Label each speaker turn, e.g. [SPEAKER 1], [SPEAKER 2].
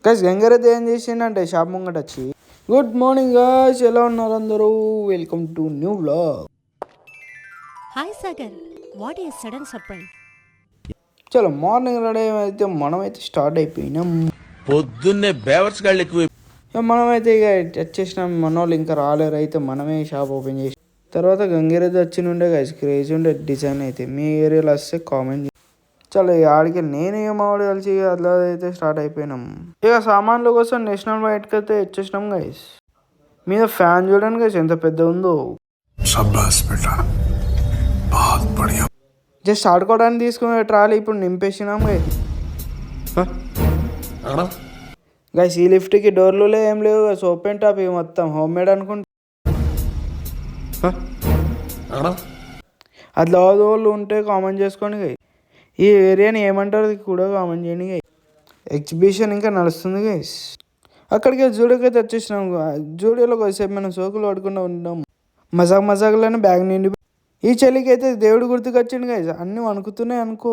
[SPEAKER 1] Guys Gangareddy ఏం చేసిండంటే shop ముంగట వచ్చి గుడ్ మార్నింగ్ గాయ్స్, ఎలా ఉన్నారు అందరూ? Welcome to new vlog.
[SPEAKER 2] Hi Sagar, what is sudden surprise?
[SPEAKER 1] చలో మార్నింగ్ రెడీ అయితే మనమైతే స్టార్ట్ అయిపోయినాం.
[SPEAKER 3] పొద్దున్నే బేవర్స్ గాళ్ళు ఎక్కువ.
[SPEAKER 1] మనమైతే ఇక వచ్చేసినాం. మన వాళ్ళు ఇంకా రాలేరు. అయితే మనమే షాప్ ఓపెన్ చేసి తర్వాత గంగారెడ్డి వచ్చి ఉండే గైస్ క్రేజ్ ఉండే డిజైన్. అయితే మీ ఏరియాలో వస్తే కామెంట్. చలో ఆడికి నేను ఏమావిడ కలిసి అట్లా అయితే స్టార్ట్ అయిపోయినాం. ఇక సామాన్ల కోసం నేషనల్ బయటకి అయితే వచ్చేసినాం గైస్. మీద ఫ్యాన్ చూడండి గైస్ ఎంత పెద్ద ఉందో. జస్ట్ ఆడుకోవడానికి తీసుకునే ట్రాలీ ఇప్పుడు నింపేసినాం గైస్. గైస్ ఈ లిఫ్ట్కి డోర్లు ఏం లేవు గైస్. ఓపెన్ టాప్ ఇవి మొత్తం హోమ్ మేడ్ అనుకుంటా. అట్లా వాళ్ళు ఉంటే కామెంట్ చేసుకోండి గైస్. ఈ ఏరియాని ఏమంటారు కూడా కామెంట్ చేయండి గైస్. ఎగ్జిబిషన్ ఇంకా నడుస్తుంది గైస్. అక్కడికి జూడియోకైతే వచ్చేసినాం. జూడియోలో కొద్దిసేపు మనం సోకులు పడుకుండా ఉంటాం. మజాక్ మజాకులని బ్యాగ్ నిండి ఈ చలికి అయితే దేవుడు గుర్తుకొచ్చిండు గైస్. అన్నీ వణుకుతున్నాయి అనుకో.